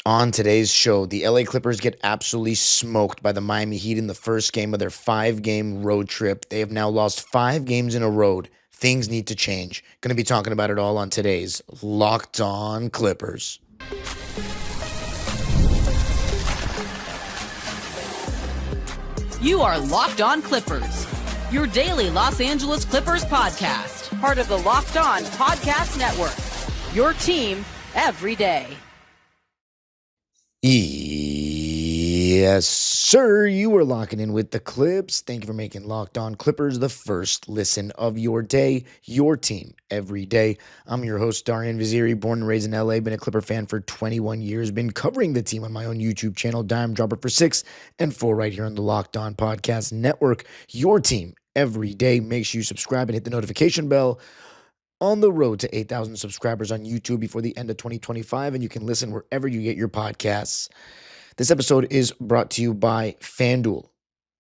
On today's show, the LA Clippers get absolutely smoked by the Miami Heat in the first game of their 5-game road trip. They have now lost 5 games in a row. Things need to change. Going to be talking about it all on today's Locked On Clippers. You are Locked On Clippers, your daily Los Angeles Clippers podcast, part of the Locked On Podcast Network, your team every day. Yes, sir. You are locking in with the Clips. Thank you for making Locked On Clippers the first listen of your day, your team every day. I'm your host, Darian Vaziri, born and raised in LA, been a Clipper fan for 21 years, been covering the team on my own YouTube channel, Dime Dropper for 6 and 4 right here on the Locked On Podcast Network, your team every day. Make sure you subscribe and hit the notification bell. On the road to 8,000 subscribers on YouTube before the end of 2025, and you can listen wherever you get your podcasts. This episode is brought to you by FanDuel,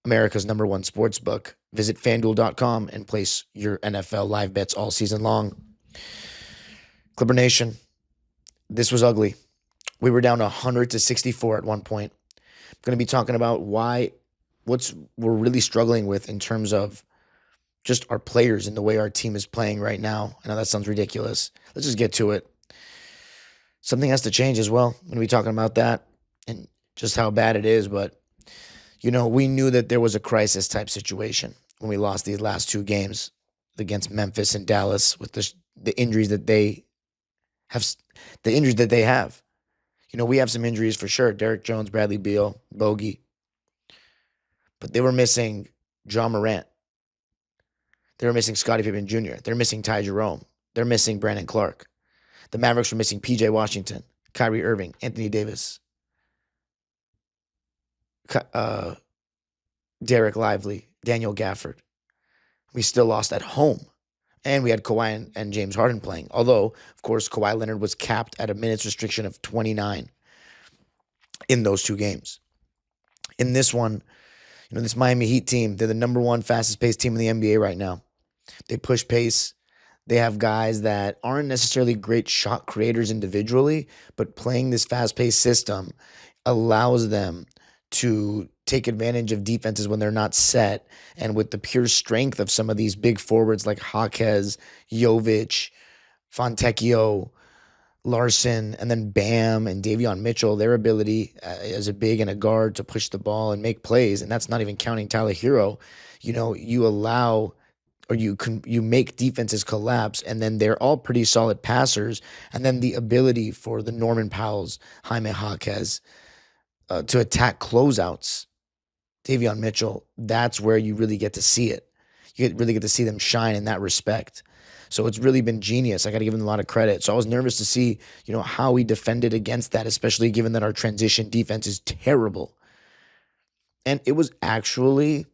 America's #1 sportsbook. Visit FanDuel.com and place your NFL live bets all season long. Clipper Nation, this was ugly. We were down 100-64 at one point. I'm going to be talking about what we're really struggling with in terms of just our players and the way our team is playing right now. I know that sounds ridiculous. Let's just get to it. Something has to change as well. I'm going to be talking about that and just how bad it is. But, we knew that there was a crisis type situation when we lost these last 2 games against Memphis and Dallas with the injuries that they have. We have some injuries for sure. Derek Jones, Bradley Beal, Bogey. But they were missing John Morant. They were missing Scottie Pippen Jr. They're missing Ty Jerome. They're missing Brandon Clark. The Mavericks were missing P.J. Washington, Kyrie Irving, Anthony Davis, Derek Lively, Daniel Gafford. We still lost at home. And we had Kawhi and James Harden playing. Although, of course, Kawhi Leonard was capped at a minutes restriction of 29 in those 2 games. In this one, this Miami Heat team, they're the #1 fastest paced team in the NBA right now. They push pace. They have guys that aren't necessarily great shot creators individually, but playing this fast-paced system allows them to take advantage of defenses when they're not set. And with the pure strength of some of these big forwards like Jaquez, Jovic, Fontecchio, Larson, and then Bam and Davion Mitchell, their ability as a big and a guard to push the ball and make plays, and that's not even counting Tyler Hero. You allow or you make defenses collapse, and then they're all pretty solid passers, and then the ability for the Norman Powells, Jaime Jaquez, to attack closeouts, Davion Mitchell, that's where you really get to see it. You really get to see them shine in that respect. So it's really been genius. I got to give him a lot of credit. So I was nervous to see, how he defended against that, especially given that our transition defense is terrible. And it was actually,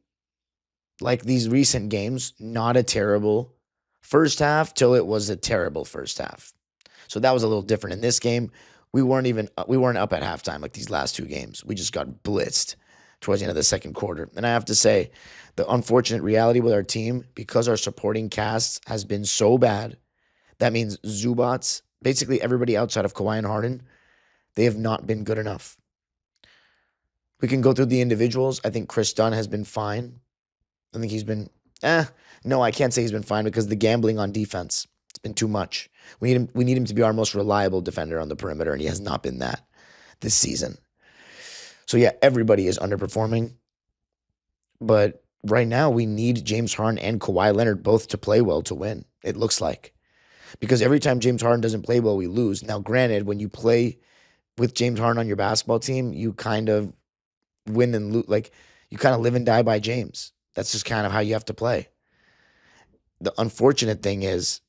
like these recent games, not a terrible first half till it was a terrible first half. So that was a little different. In this game, we weren't up at halftime like these last 2 games. We just got blitzed towards the end of the second quarter. And I have to say, the unfortunate reality with our team, because our supporting cast has been so bad, that means Zubats, basically everybody outside of Kawhi and Harden, they have not been good enough. We can go through the individuals. I think Chris Dunn has been fine. I think he's been, no, I can't say he's been fine because the gambling on defense, it's been too much. We need him to be our most reliable defender on the perimeter, and he has not been that this season. So yeah, everybody is underperforming. But right now, we need James Harden and Kawhi Leonard both to play well to win, it looks like. Because every time James Harden doesn't play well, we lose. Now, granted, when you play with James Harden on your basketball team, you kind of win and lose. Like, you kind of live and die by James. That's just kind of how you have to play. The unfortunate thing is,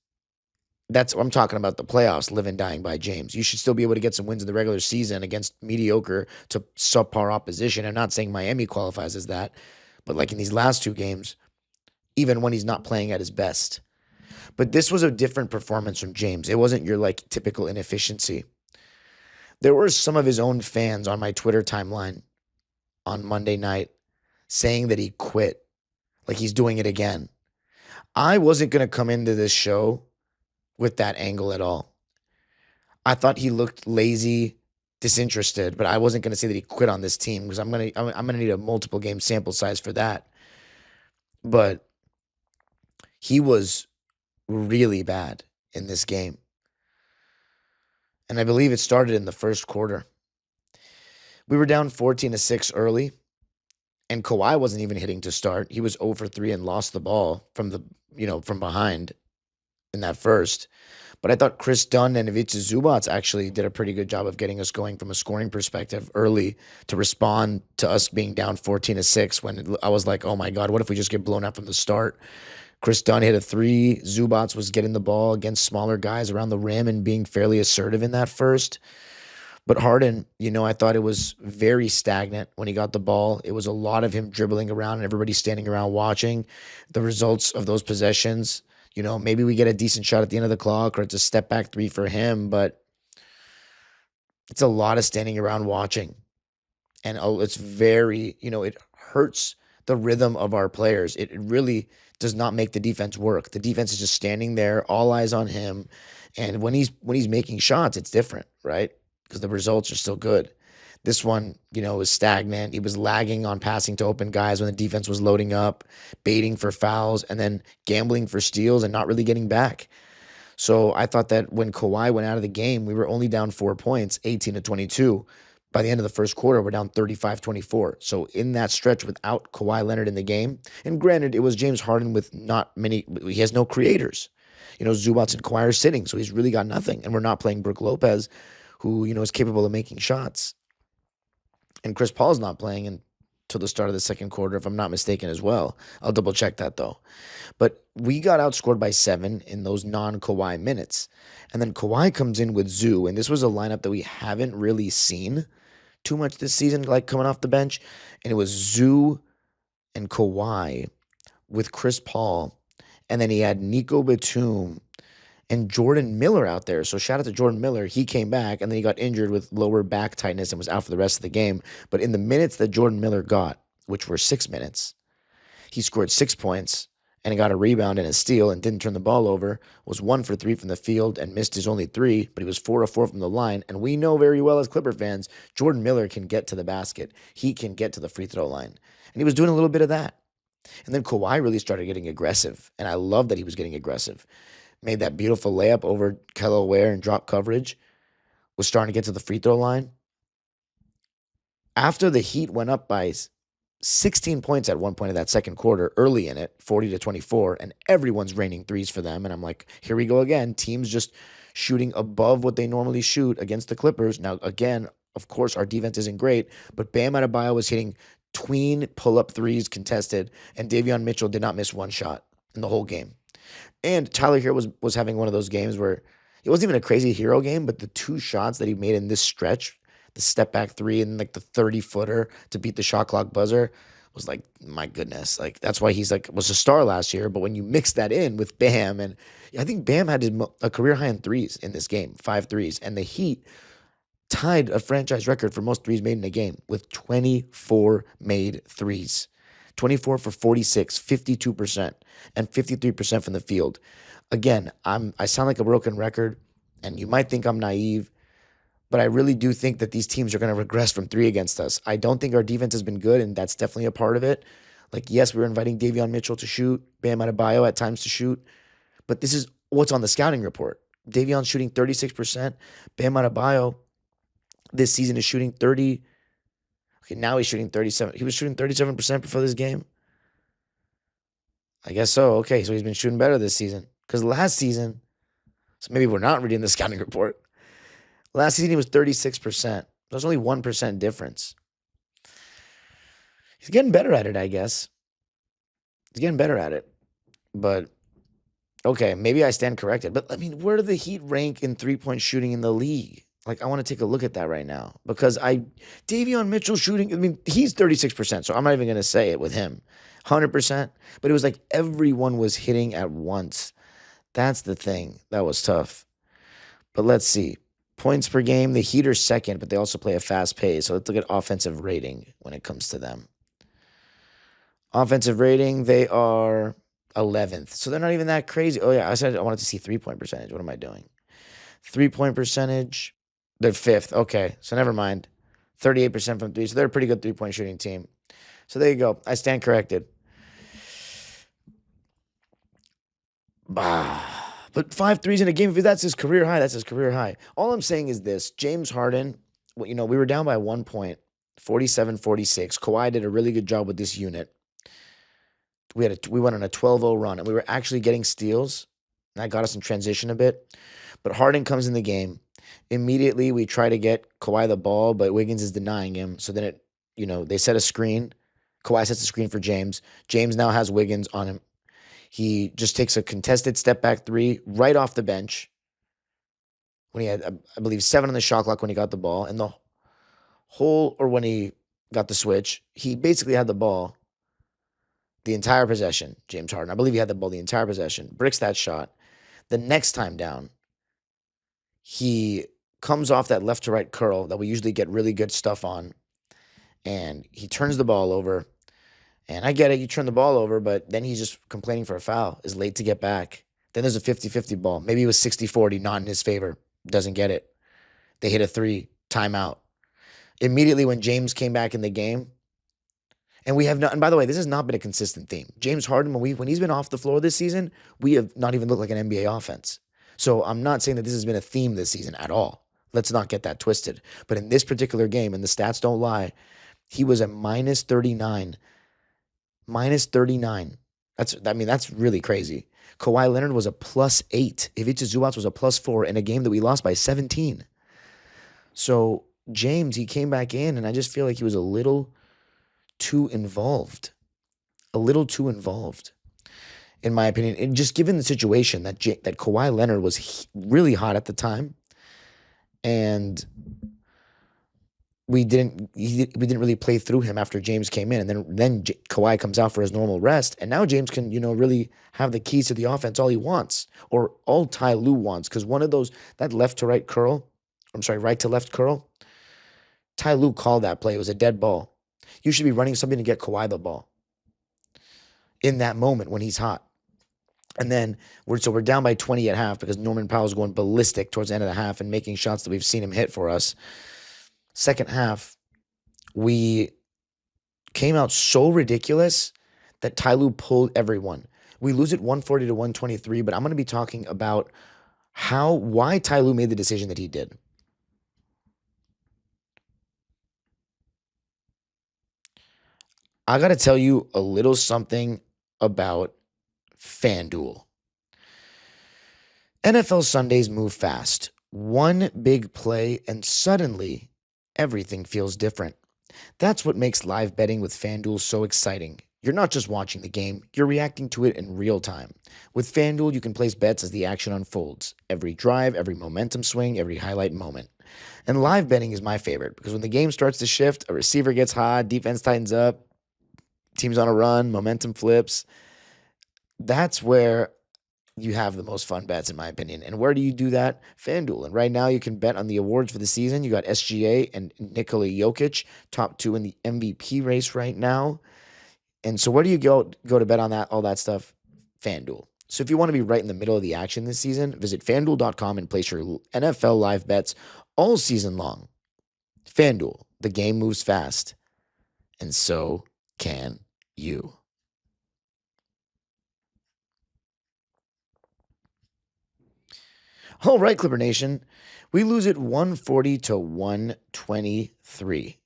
I'm talking about the playoffs, live and dying by James. You should still be able to get some wins in the regular season against mediocre to subpar opposition. I'm not saying Miami qualifies as that, but like in these last 2 games, even when he's not playing at his best. But this was a different performance from James. It wasn't your typical inefficiency. There were some of his own fans on my Twitter timeline on Monday night saying that he quit, like he's doing it again. I wasn't going to come into this show with that angle at all. I thought he looked lazy disinterested, but I wasn't going to say that he quit on this team because I'm gonna need a multiple game sample size for that. But he was really bad in this game, and I believe it started in the first quarter. We were down 14-6 early, and Kawhi wasn't even hitting to start. He was 0 for 3 and lost the ball from behind in that first. But I thought Chris Dunn and Ivica Zubac actually did a pretty good job of getting us going from a scoring perspective early to respond to us being down 14-6 when I was like, oh my God, what if we just get blown out from the start? Chris Dunn hit a 3. Zubac was getting the ball against smaller guys around the rim and being fairly assertive in that first. But Harden, I thought it was very stagnant when he got the ball. It was a lot of him dribbling around and everybody standing around watching the results of those possessions. Maybe we get a decent shot at the end of the clock or it's a step back 3 for him, but it's a lot of standing around watching. And it's very, it hurts the rhythm of our players. It really does not make the defense work. The defense is just standing there, all eyes on him. And when he's making shots, it's different, right? Because the results are still good. This one, was stagnant. He was lagging on passing to open guys when the defense was loading up, baiting for fouls, and then gambling for steals and not really getting back. So I thought that when Kawhi went out of the game, we were only down 4 points, 18-22. By the end of the first quarter, we're down 35-24. So in that stretch without Kawhi Leonard in the game, and granted, it was James Harden with not many, he has no creators. Zubac and Kawhi are sitting, so he's really got nothing. And we're not playing Brook Lopez, who, is capable of making shots. And Chris Paul's not playing until the start of the second quarter, if I'm not mistaken as well. I'll double check that though. But we got outscored by 7 in those non-Kawhi minutes. And then Kawhi comes in with Zoo, and this was a lineup that we haven't really seen too much this season, like coming off the bench. And it was Zoo and Kawhi with Chris Paul. And then he had Nico Batum and Jordan Miller out there. So shout out to Jordan Miller. He came back, and then he got injured with lower back tightness and was out for the rest of the game. But in the minutes that Jordan Miller got, which were 6 minutes, he scored 6 points and he got a rebound and a steal and didn't turn the ball over, was 1 for 3 from the field and missed his only 3, but he was 4 of 4 from the line. And we know very well as Clipper fans, Jordan Miller can get to the basket. He can get to the free throw line. And he was doing a little bit of that. And then Kawhi really started getting aggressive. And I love that he was getting aggressive. Made that beautiful layup over Kello Ware and drop coverage. Was starting to get to the free throw line. After the Heat went up by 16 points at one point of that second quarter, early in it, 40-24, and everyone's raining threes for them. And I'm like, here we go again. Teams just shooting above what they normally shoot against the Clippers. Now, again, of course, our defense isn't great, but Bam Adebayo was hitting tween pull-up threes contested, and Davion Mitchell did not miss one shot in the whole game. And Tyler Hero was having one of those games where it wasn't even a crazy Hero game, but the 2 shots that he made in this stretch, the step back 3 and like the 30-footer to beat the shot clock buzzer, was like, my goodness. Like, that's why he's was a star last year. But when you mix that in with Bam, and I think Bam had a career high in threes in this game, 5 threes, and the Heat tied a franchise record for most threes made in a game with 24 made threes. 24 for 46, 52%, and 53% from the field. Again, I sound like a broken record, and you might think I'm naive, but I really do think that these teams are going to regress from 3 against us. I don't think our defense has been good, and that's definitely a part of it. Like, yes, we were inviting Davion Mitchell to shoot, Bam Adebayo at times to shoot, but this is what's on the scouting report. Davion's shooting 36%. Bam Adebayo this season is shooting 30%. Okay, now he's shooting 37%. He was shooting 37% before this game. I guess so. Okay, so he's been shooting better this season. Because last season, so maybe we're not reading the scouting report. Last season he was 36%. There's only 1% difference. He's getting better at it, I guess. He's getting better at it. But, okay, maybe I stand corrected. But, I mean, where do the Heat rank in three-point shooting in the league? Like, I want to take a look at that right now. Because Davion Mitchell shooting, I mean, he's 36%, so I'm not even going to say it with him. 100%. But it was like everyone was hitting at once. That's the thing. That was tough. But let's see. Points per game, the Heat are second, but they also play a fast pace. So let's look at offensive rating when it comes to them. Offensive rating, they are 11th. So they're not even that crazy. Oh, yeah, I said I wanted to see 3-point percentage. What am I doing? 3-point percentage. They're fifth. Okay, so never mind. 38% from three. So they're a pretty good three-point shooting team. So there you go. I stand corrected. But 5 threes in a game, if that's his career high, that's his career high. All I'm saying is this. James Harden, we were down by 1 point, 47-46. Kawhi did a really good job with this unit. We went on a 12-0 run, and we were actually getting steals. And that got us in transition a bit. But Harden comes in the game. Immediately, we try to get Kawhi the ball, but Wiggins is denying him. So then they set a screen. Kawhi sets a screen for James. James now has Wiggins on him. He just takes a contested step back three right off the bench when he had, I believe, 7 on the shot clock when he got the ball. And when he got the switch, he basically had the ball the entire possession, James Harden. I believe he had the ball the entire possession. Bricks that shot. The next time down, he comes off that left to right curl that we usually get really good stuff on, and he turns the ball over. And I get it, you turn the ball over, but then he's just complaining for a foul, is late to get back. Then there's a 50-50 ball. Maybe it was 60-40, not in his favor. Doesn't get it. They hit a 3, timeout. Immediately when James came back in the game, and by the way, this has not been a consistent theme. James Harden, when he's been off the floor this season, we have not even looked like an NBA offense. So I'm not saying that this has been a theme this season at all. Let's not get that twisted. But in this particular game, and the stats don't lie, he was a minus 39. Minus 39. That's really crazy. Kawhi Leonard was a plus 8. Ivica Zubac was a plus 4 in a game that we lost by 17. So James, he came back in, and I just feel like he was a little too involved. A little too involved, in my opinion. And just given the situation that Kawhi Leonard was really hot at the time, and we didn't really play through him after James came in, and then Kawhi comes out for his normal rest, and now James can really have the keys to the offense all he wants, or all Ty Lue wants, because one of those, that left to right curl, right to left curl, Ty Lue called that play. It was a dead ball. You should be running something to get Kawhi the ball in that moment when he's hot. And then we're down by 20 at half because Norman Powell's going ballistic towards the end of the half and making shots that we've seen him hit for us. Second half, we came out so ridiculous that Ty Lue pulled everyone. We lose it 140-123, but I'm going to be talking about why Ty Lue made the decision that he did. I got to tell you a little something about FanDuel. NFL Sundays move fast. One big play, and suddenly everything feels different. That's what makes live betting with FanDuel so exciting. You're not just watching the game, you're reacting to it in real time. With FanDuel, you can place bets as the action unfolds. Every drive, every momentum swing, every highlight moment. And live betting is my favorite because when the game starts to shift, a receiver gets hot, defense tightens up, team's on a run, momentum flips. That's where you have the most fun bets, in my opinion. And where do you do that? FanDuel. And right now you can bet on the awards for the season. You got SGA and Nikola Jokic, top 2 in the MVP race right now. And so where do you go to bet on all that stuff? FanDuel. So if you want to be right in the middle of the action this season, visit FanDuel.com and place your NFL live bets all season long. FanDuel, the game moves fast. And so can you. All right, Clipper Nation. We lose it 140-123.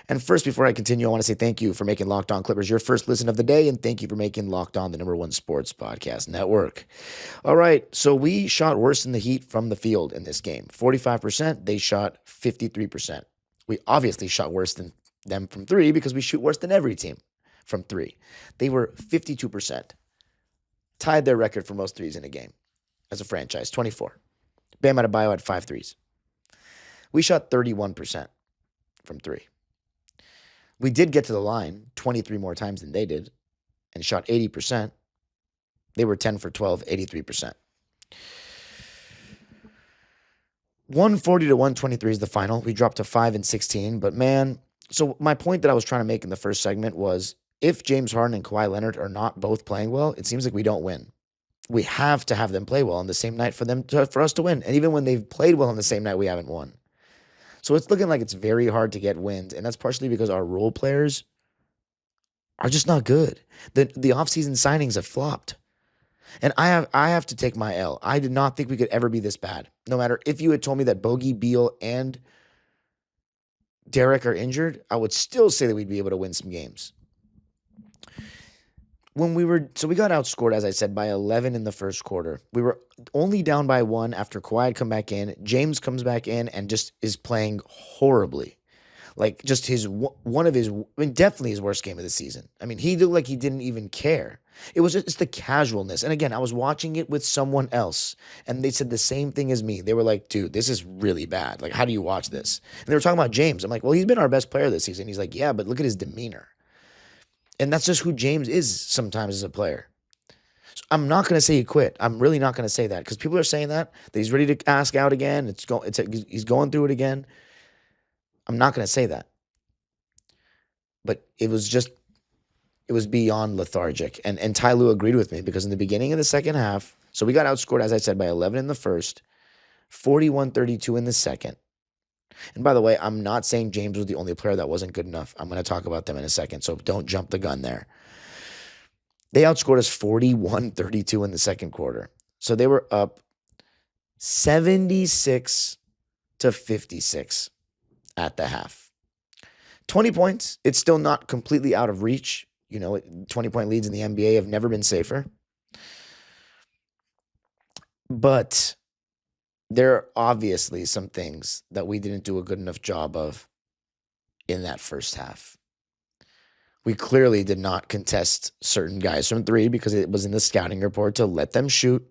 And first, before I continue, I want to say thank you for making Locked On Clippers your first listen of the day, and thank you for making Locked On the #1 sports podcast network. All right, so we shot worse than the Heat from the field in this game. 45%, they shot 53%. We obviously shot worse than them from 3 because we shoot worse than every team from 3. They were 52%. Tied their record for most threes in a game as a franchise, 24. Bam Adebayo had 5 threes. We shot 31% from 3. We did get to the line 23 more times than they did and shot 80%. They were 10 for 12, 83%. 140-123 is the final. We dropped to 5-16, but man, so my point that I was trying to make in the first segment was if James Harden and Kawhi Leonard are not both playing well, it seems like we don't win. We have to have them play well on the same night for us to win. And even when they've played well on the same night, we haven't won. So it's looking like it's very hard to get wins, and that's partially because our role players are just not good. The offseason signings have flopped. And I have to take my L. I did not think we could ever be this bad. No matter if you had told me that Bogey, Beal, and Derek are injured, I would still say that we'd be able to win some games. We got outscored, as I said, by 11 in the first quarter. We were only down by 1 after Kawhi had come back in. James comes back in and just is playing horribly. Like, just definitely his worst game of the season. I mean, he looked like he didn't even care. It's the casualness. And again, I was watching it with someone else, and they said the same thing as me. They were like, dude, this is really bad. Like, how do you watch this? And they were talking about James. I'm like, well, he's been our best player this season. He's like, yeah, but look at his demeanor. And that's just who James is sometimes as a player. So I'm not going to say he quit. I'm really not going to say that because people are saying that he's ready to ask out again. He's going through it again. I'm not going to say that. But it was beyond lethargic. And Ty Lue agreed with me because in the beginning of the second half, so we got outscored, as I said, by 11 in the first, 41-32 in the second. And by the way, I'm not saying James was the only player that wasn't good enough. I'm going to talk about them in a second, so don't jump the gun there. They outscored us 41-32 in the second quarter. So they were up 76-56 at the half. 20 points. It's still not completely out of reach. 20-point leads in the NBA have never been safer. But there are obviously some things that we didn't do a good enough job of in that first half. We clearly did not contest certain guys from 3 because it was in the scouting report to let them shoot.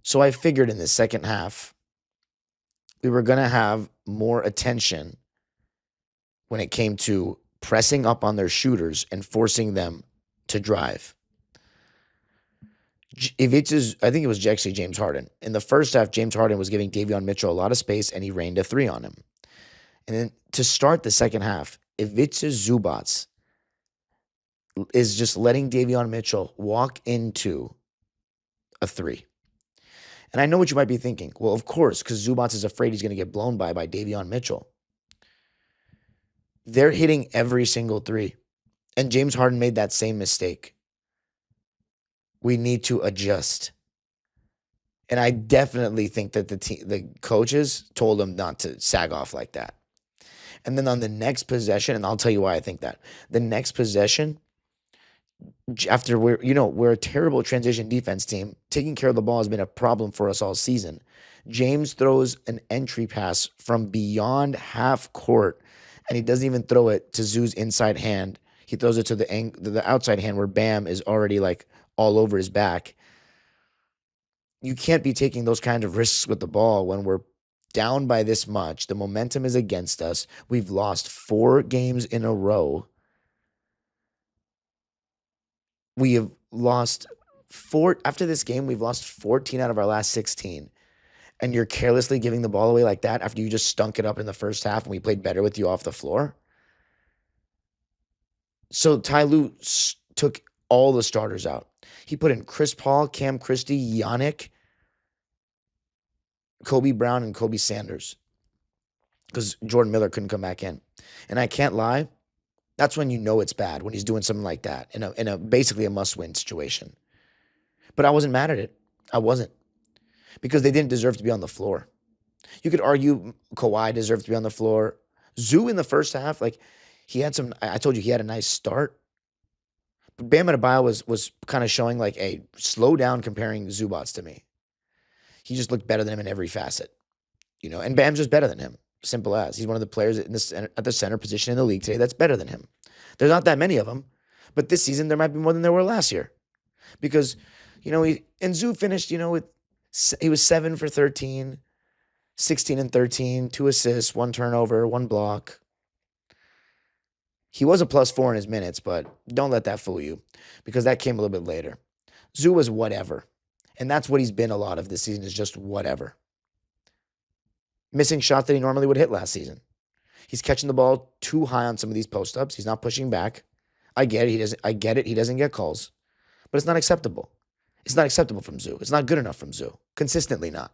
So I figured in the second half, we were going to have more attention when it came to pressing up on their shooters and forcing them to drive. I think it was actually James Harden. In the first half, James Harden was giving Davion Mitchell a lot of space, and he rained a 3 on him. And then to start the second half, Ivica Zubac is just letting Davion Mitchell walk into a 3. And I know what you might be thinking. Well, of course, because Zubac is afraid he's going to get blown by Davion Mitchell. They're hitting every single 3. And James Harden made that same mistake. We need to adjust. And I definitely think that the coaches told him not to sag off like that. And then on the next possession, and I'll tell you why I think that. The next possession, after we're a terrible transition defense team, taking care of the ball has been a problem for us all season. James throws an entry pass from beyond half court, and he doesn't even throw it to Zoo's inside hand. He throws it to the outside hand where Bam is already like all over his back. You can't be taking those kind of risks with the ball when we're down by this much. The momentum is against us. We've lost 4 games in a row. We have lost after this game, we've lost 14 out of our last 16. And you're carelessly giving the ball away like that after you just stunk it up in the first half and we played better with you off the floor. So Ty Lue took all the starters out. He put in Chris Paul, Cam Christie, Yannick, Kobe Brown, and Kobe Sanders because Jordan Miller couldn't come back in. And I can't lie, that's when you know it's bad, when he's doing something like that in a basically a must-win situation. But I wasn't mad at it. I wasn't. Because they didn't deserve to be on the floor. You could argue Kawhi deserved to be on the floor. Zoo in the first half, like he had I told you he had a nice start. But Bam Adebayo was kind of showing like a slow down comparing Zubac to me. He just looked better than him in every facet. And Bam's just better than him. Simple as. He's one of the players at the center position in the league today that's better than him. There's not that many of them. But this season, there might be more than there were last year. Because, Zoo finished, he was 7 for 13, 16 and 13, 2 assists, 1 turnover, 1 block. He was a +4 in his minutes, but don't let that fool you because that came a little bit later. Zoo was whatever. And that's what he's been a lot of this season is just whatever. Missing shots that he normally would hit last season. He's catching the ball too high on some of these post-ups. He's not pushing back. I get it. He doesn't get calls. But it's not acceptable. It's not acceptable from Zoo. It's not good enough from Zoo. Consistently not.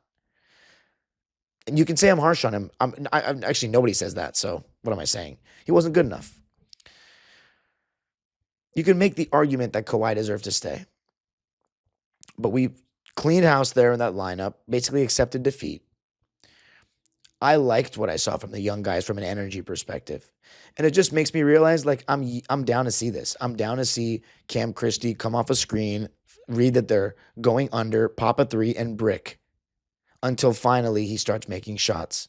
And you can say I'm harsh on him. I'm actually, nobody says that. So what am I saying? He wasn't good enough. You can make the argument that Kawhi deserved to stay. But we cleaned house there in that lineup, basically accepted defeat. I liked what I saw from the young guys from an energy perspective. And it just makes me realize, like, I'm down to see this. I'm down to see Cam Christie come off a screen, read that they're going under, pop a three, and brick until finally he starts making shots.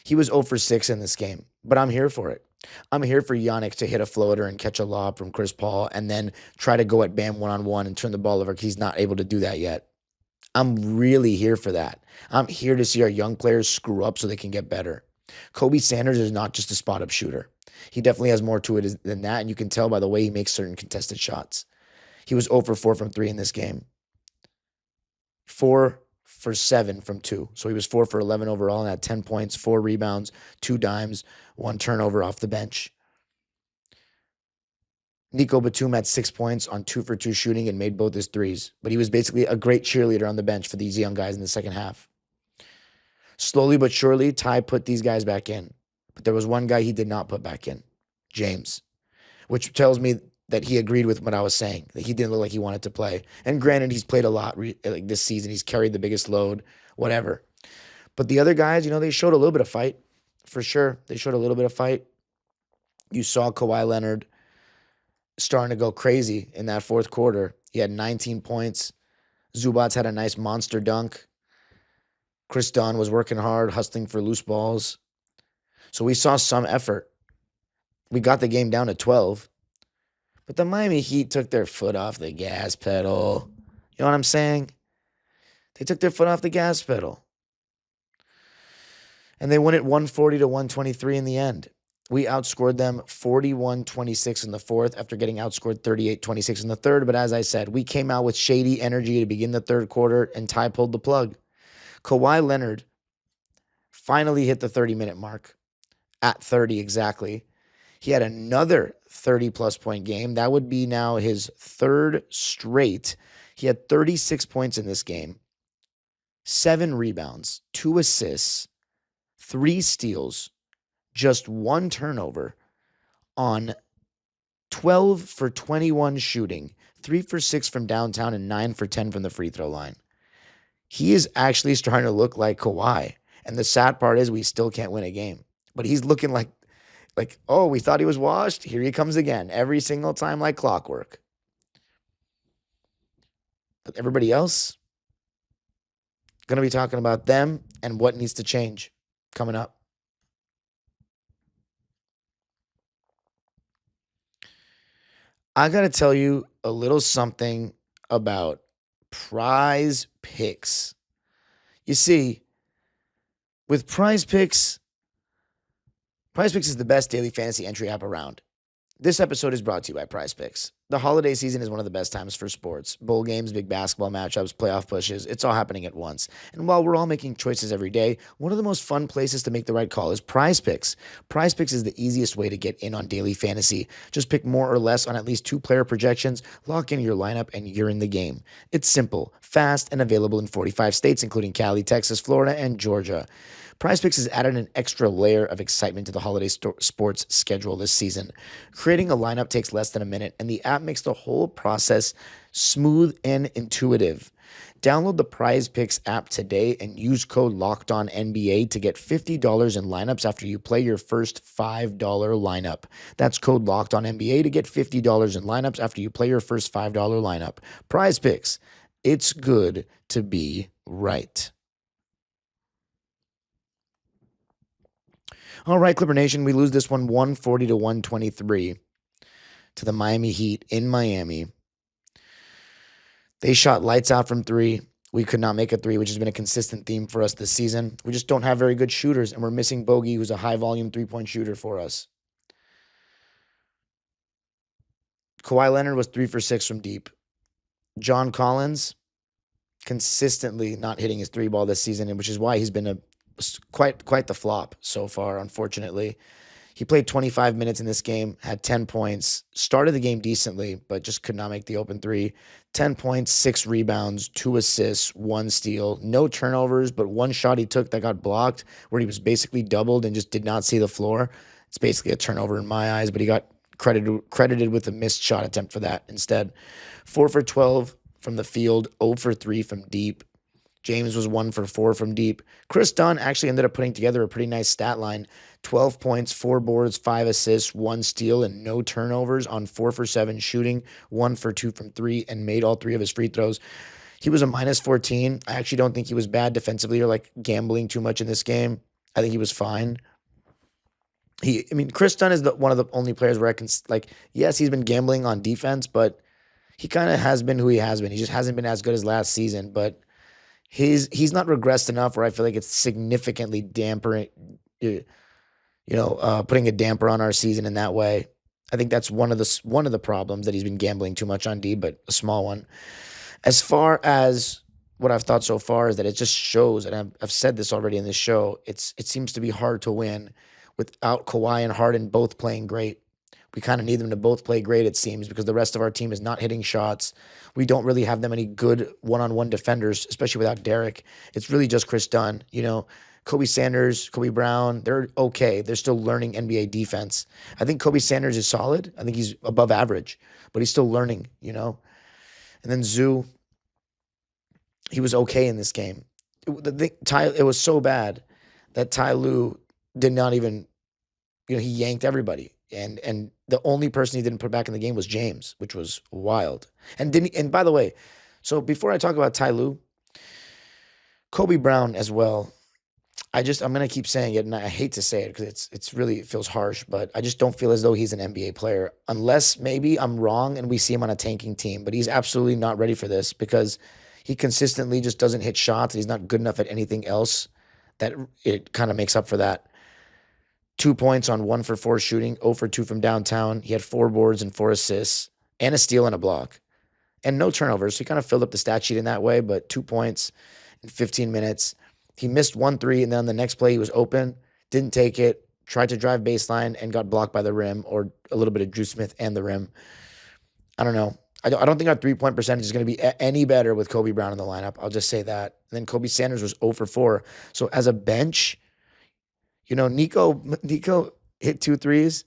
He was 0 for 6 in this game, but I'm here for it. I'm here for Giannis to hit a floater and catch a lob from Chris Paul and then try to go at Bam one-on-one and turn the ball over because he's not able to do that yet. I'm really here for that. I'm here to see our young players screw up so they can get better. Kobe Sanders is not just a spot-up shooter. He definitely has more to it than that, and you can tell by the way he makes certain contested shots. He was 0 for 4 from 3 in this game. 4 for 7 from 2. So he was 4 for 11 overall and had 10 points, 4 rebounds, 2 dimes, 1 turnover off the bench. Nico Batum had 6 points on 2 for 2 shooting and made both his threes. But he was basically a great cheerleader on the bench for these young guys in the second half. Slowly but surely, Ty put these guys back in. But there was one guy he did not put back in, James, which tells me that he agreed with what I was saying, that he didn't look like he wanted to play. And granted, he's played a lot like this season. He's carried the biggest load, whatever. But the other guys, they showed a little bit of fight, for sure. They showed a little bit of fight. You saw Kawhi Leonard starting to go crazy in that fourth quarter. He had 19 points. Zubats had a nice monster dunk. Chris Dunn was working hard, hustling for loose balls. So we saw some effort. We got the game down to 12. But the Miami Heat took their foot off the gas pedal. You know what I'm saying? They took their foot off the gas pedal. And they won it 140 to 123 in the end. We outscored them 41-26 in the fourth after getting outscored 38-26 in the third. But as I said, we came out with shady energy to begin the third quarter, and Ty pulled the plug. Kawhi Leonard finally hit the 30-minute mark at 30 exactly. He had another 30-plus point game. That would be now his third straight. He had 36 points in this game, 7 rebounds, 2 assists, 3 steals, just 1 turnover on 12 for 21 shooting, 3 for 6 from downtown, and 9 for 10 from the free throw line. He is actually starting to look like Kawhi. And the sad part is we still can't win a game. But he's looking like, oh, we thought he was washed. Here he comes again, every single time like clockwork. But everybody else, going to be talking about them and what needs to change coming up. I got to tell you a little something about PrizePicks. You see, with PrizePicks is the best daily fantasy entry app around. This episode is brought to you by PrizePicks. The holiday season is one of the best times for sports. Bowl games, big basketball matchups, playoff pushes, it's all happening at once. And while we're all making choices every day, one of the most fun places to make the right call is PrizePicks. PrizePicks is the easiest way to get in on daily fantasy. Just pick more or less on at least 2 player projections, lock in your lineup, and you're in the game. It's simple, fast, and available in 45 states, including Cali, Texas, Florida, and Georgia. PrizePicks has added an extra layer of excitement to the holiday sports schedule this season. Creating a lineup takes less than a minute, and the app makes the whole process smooth and intuitive. Download the PrizePicks app today and use code LOCKEDONNBA to get $50 in lineups after you play your first $5 lineup. That's code LOCKEDONNBA to get $50 in lineups after you play your first $5 lineup. PrizePicks, it's good to be right. All right, Clipper Nation, we lose this one 140 to 123 to the Miami Heat in Miami. They shot lights out from 3. We could not make a 3, which has been a consistent theme for us this season. We just don't have very good shooters, and we're missing Bogey, who's a high-volume 3-point shooter for us. Kawhi Leonard was 3 for 6 from deep. John Collins consistently not hitting his 3-ball this season, which is why he's been quite the flop so far, unfortunately. He played 25 minutes in this game, had 10 points, started the game decently, but just could not make the open three. 10 points, 6 rebounds, 2 assists, 1 steal, no turnovers, but one shot he took that got blocked where he was basically doubled and just did not see the floor. It's basically a turnover in my eyes, but he got credited with a missed shot attempt for that instead. 4 for 12 from the field, 0 for 3 from deep. James was 1 for 4 from deep. Chris Dunn actually ended up putting together a pretty nice stat line. 12 points, 4 boards, 5 assists, 1 steal, and no turnovers on 4 for 7 shooting, 1 for 2 from 3, and made all 3 of his free throws. He was a minus 14. I actually don't think he was bad defensively or like gambling too much in this game. I think he was fine. Chris Dunn is one of the only players where I can, like, yes, he's been gambling on defense, but he kind of has been who he has been. He just hasn't been as good as last season, but he's not regressed enough where I feel like it's significantly dampering, putting a damper on our season in that way. I think that's one of the problems, that he's been gambling too much on D, but a small one. As far as what I've thought so far is that it just shows, and I've said this already in this show, it seems to be hard to win without Kawhi and Harden both playing great. We kind of need them to both play great, it seems, because the rest of our team is not hitting shots. We don't really have that many good one-on-one defenders, especially without Derek. It's really just Chris Dunn. Kobe Sanders, Kobe Brown, they're okay. They're still learning NBA defense. I think Kobe Sanders is solid. I think he's above average, but he's still learning, And then Zoo, he was okay in this game. It was so bad that Ty Lue did not even, he yanked everybody. And the only person he didn't put back in the game was James, which was wild. And by the way, so before I talk about Ty Lue, Kobe Brown as well. I'm going to keep saying it, and I hate to say it because it feels harsh, but I just don't feel as though he's an NBA player, unless maybe I'm wrong and we see him on a tanking team. But he's absolutely not ready for this because he consistently just doesn't hit shots. He's not good enough at anything else that it kind of makes up for that. 2 points on 1 for 4 shooting, 0 for 2 from downtown. He had 4 boards and 4 assists, and a steal and a block, and no turnovers. So he kind of filled up the stat sheet in that way, but 2 points in 15 minutes. He missed 1 3, and then on the next play he was open, didn't take it, tried to drive baseline, and got blocked by the rim, or a little bit of Drew Smith and the rim. I don't know. I don't think our three-point percentage is going to be any better with Kobe Brown in the lineup. I'll just say that. And then Kobe Sanders was 0 for 4. So as a bench, Nico hit 2 threes.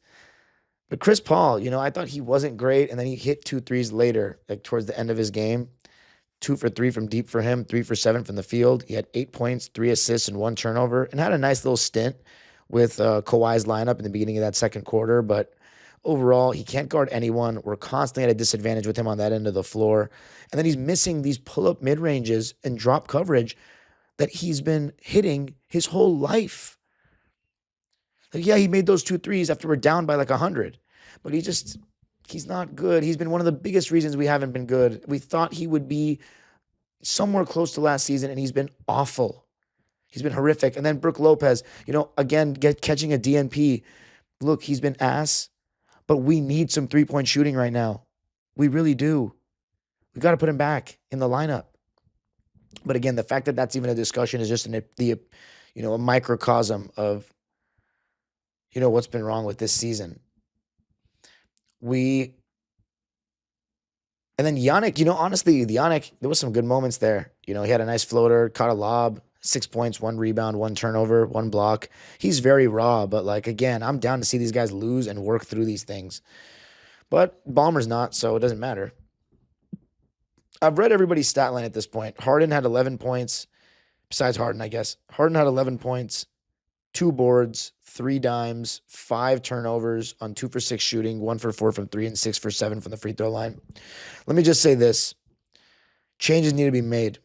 But Chris Paul, I thought he wasn't great, and then he hit 2 threes later, like towards the end of his game. 2 for 3 from deep for him, 3 for 7 from the field. He had 8 points, 3 assists, and 1 turnover, and had a nice little stint with Kawhi's lineup in the beginning of that second quarter. But overall, he can't guard anyone. We're constantly at a disadvantage with him on that end of the floor. And then he's missing these pull-up mid-ranges and drop coverage that he's been hitting his whole life. Like, yeah, he made those 2 threes after we're down by like 100, but he's not good. He's been one of the biggest reasons we haven't been good. We thought he would be somewhere close to last season, and he's been awful. He's been horrific. And then Brook Lopez, again, catching a DNP. Look, he's been ass, but we need some three-point shooting right now. We really do. We got to put him back in the lineup. But again, the fact that that's even a discussion is just a microcosm of what's been wrong with this season. And then Yannick, honestly, Yannick, there was some good moments there. He had a nice floater, caught a lob, 6 points, 1 rebound, 1 turnover, 1 block. He's very raw, but again, I'm down to see these guys lose and work through these things. But Ballmer's not, so it doesn't matter. I've read everybody's stat line at this point. Harden had 11 points, besides Harden, I guess. Harden had 11 points, 2 boards, 3 dimes, 5 turnovers on 2 for 6 shooting, 1 for 4 from 3, and 6 for 7 from the free throw line. Let me just say this. Changes need to be made.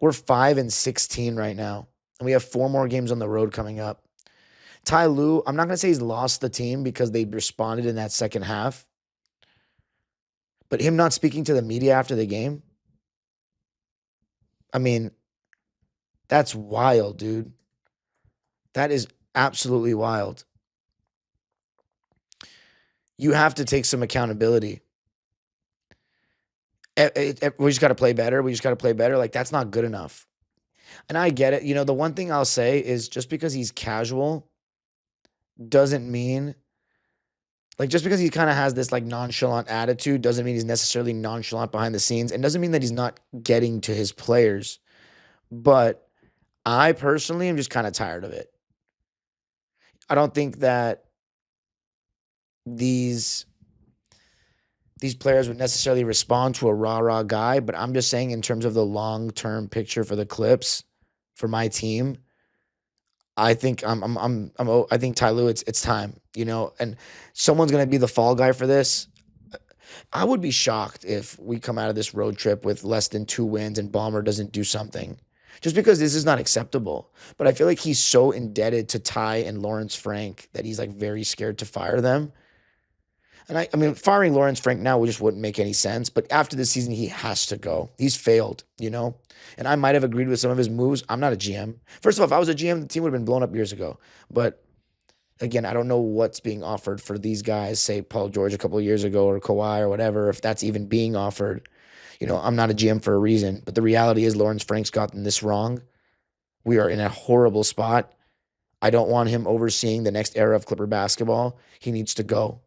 We're 5-16 right now, and we have 4 more games on the road coming up. Ty Lue, I'm not going to say he's lost the team because they responded in that second half, but him not speaking to the media after the game, that's wild, dude. That is absolutely wild. You have to take some accountability. We just got to play better. That's not good enough. And I get it. The one thing I'll say is just because he's casual doesn't mean like just because he kind of has this like nonchalant attitude doesn't mean he's necessarily nonchalant behind the scenes, and doesn't mean that he's not getting to his players. But I personally am just kind of tired of it. I don't think that these players would necessarily respond to a rah-rah guy, but I'm just saying in terms of the long-term picture for the Clips, for my team, I think I think Ty Lue, it's time, and someone's gonna be the fall guy for this. I would be shocked if we come out of this road trip with less than 2 wins and Bomber doesn't do something. Just because this is not acceptable. But I feel like he's so indebted to Ty and Lawrence Frank that he's like very scared to fire them. And I mean, firing Lawrence Frank now just wouldn't make any sense. But after this season, he has to go. He's failed, And I might have agreed with some of his moves. I'm not a GM. First of all, if I was a GM, the team would have been blown up years ago. But again, I don't know what's being offered for these guys, say Paul George a couple of years ago or Kawhi or whatever, if that's even being offered. I'm not a GM for a reason. But the reality is Lawrence Frank's gotten this wrong. We are in a horrible spot. I don't want him overseeing the next era of Clipper basketball. He needs to go.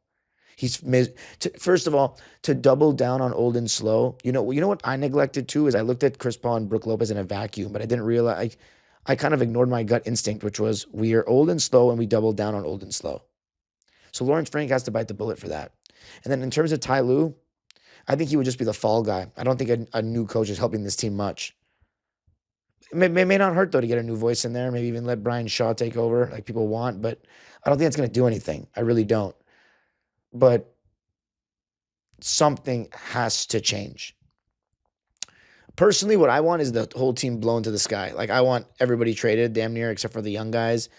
First of all, to double down on old and slow. You know what I neglected too is I looked at Chris Paul and Brook Lopez in a vacuum, but I didn't realize I kind of ignored my gut instinct, which was we are old and slow and we double down on old and slow. So Lawrence Frank has to bite the bullet for that. And then in terms of Ty Lue, I think he would just be the fall guy. I don't think a new coach is helping this team much. It may not hurt though to get a new voice in there, maybe even let Brian Shaw take over like people want, but I don't think it's going to do anything. I really don't. But something has to change. Personally, what I want is the whole team blown to the sky. Like, I want everybody traded, damn near, except for the young guys.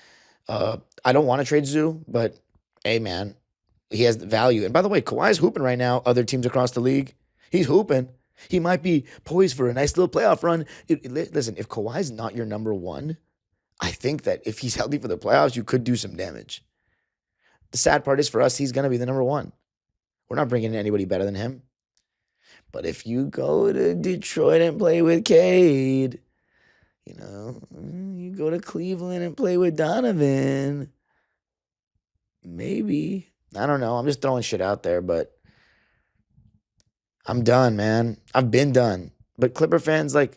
I don't want to trade Zoo, but hey, man, he has the value. And by the way, Kawhi's hooping right now. Other teams across the league, he's hooping. He might be poised for a nice little playoff run. Listen, if Kawhi's not your number one, I think that if he's healthy for the playoffs, you could do some damage. The sad part is for us, he's going to be the number one. We're not bringing in anybody better than him. But if you go to Detroit and play with Cade, you go to Cleveland and play with Donovan, maybe. I don't know. I'm just throwing shit out there, but I'm done, man. I've been done. But Clipper fans, I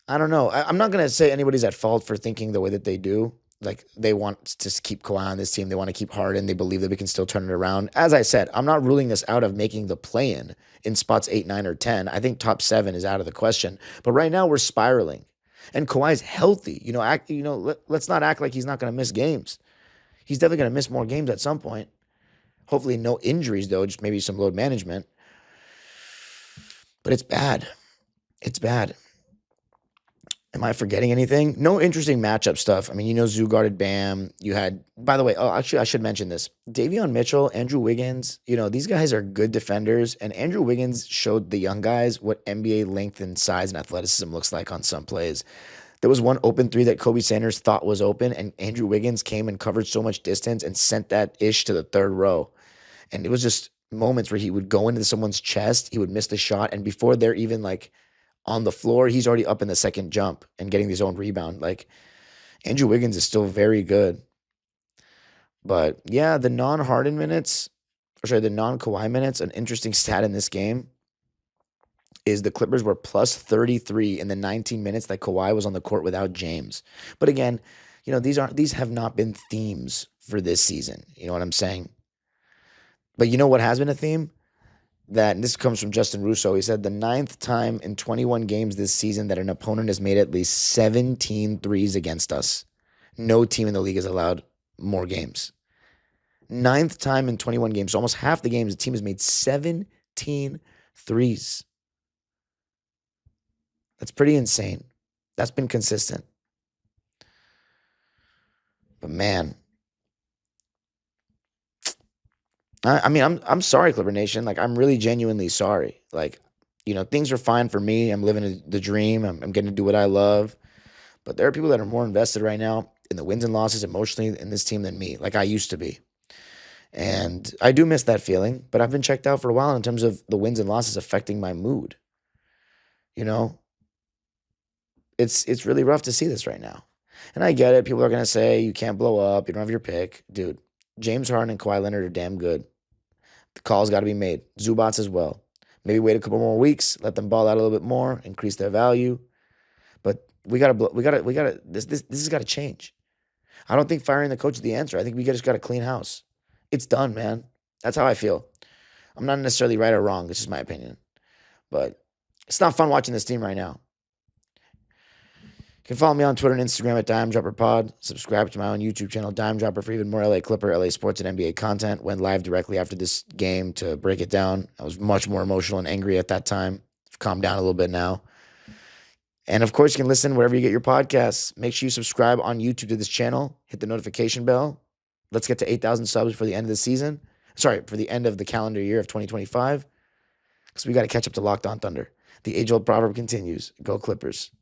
don't know. I'm not going to say anybody's at fault for thinking the way that they do. Like, they want to keep Kawhi on this team. They want to keep Harden. They believe that we can still turn it around. As I said, I'm not ruling this out of making the play-in in spots 8, 9, or 10. I think top 7 is out of the question. But right now, we're spiraling. And Kawhi's healthy. Let's not act like he's not going to miss games. He's definitely going to miss more games at some point. Hopefully no injuries, though. Just maybe some load management. But it's bad. It's bad. Am I forgetting anything? No interesting matchup stuff. I mean, Zoo guarded Bam. You had, by the way, actually, I should mention this. Davion Mitchell, Andrew Wiggins, these guys are good defenders. And Andrew Wiggins showed the young guys what NBA length and size and athleticism looks like on some plays. There was one open three that Kobe Sanders thought was open, and Andrew Wiggins came and covered so much distance and sent that ish to the third row. And it was just moments where he would go into someone's chest, he would miss the shot, and before they're even on the floor, he's already up in the second jump and getting his own rebound. Andrew Wiggins is still very good. But yeah, the non-Harden minutes, the non-Kawhi minutes, an interesting stat in this game is the Clippers were plus 33 in the 19 minutes that Kawhi was on the court without James. But again, these have not been themes for this season. You know what I'm saying? But you know what has been a theme? And this comes from Justin Russo. He said the 9th time in 21 games this season that an opponent has made at least 17 threes against us. No team in the league has allowed more games. 9th time in 21 games, so almost half the games, the team has made 17 threes. That's pretty insane. That's been consistent. But man, I'm sorry, Clipper Nation. I'm really genuinely sorry. Things are fine for me. I'm living the dream. I'm getting to do what I love. But there are people that are more invested right now in the wins and losses emotionally in this team than me, like I used to be. And I do miss that feeling, but I've been checked out for a while in terms of the wins and losses affecting my mood. It's really rough to see this right now. And I get it. People are going to say you can't blow up. You don't have your pick. Dude, James Harden and Kawhi Leonard are damn good. The call's got to be made. Zubats as well. Maybe wait a couple more weeks, let them ball out a little bit more, increase their value. But this has got to change. I don't think firing the coach is the answer. I think we just got to clean house. It's done, man. That's how I feel. I'm not necessarily right or wrong. This is my opinion. But it's not fun watching this team right now. You can follow me on Twitter and Instagram at DimeDropperPod. Subscribe to my own YouTube channel, Dime Dropper, for even more LA Clipper, LA Sports, and NBA content. Went live directly after this game to break it down. I was much more emotional and angry at that time. I've calmed down a little bit now. And of course, you can listen wherever you get your podcasts. Make sure you subscribe on YouTube to this channel. Hit the notification bell. Let's get to 8,000 subs for the end of the season. Sorry, for the end of the calendar year of 2025. Because we got to catch up to Locked On Thunder. The age-old proverb continues. Go Clippers.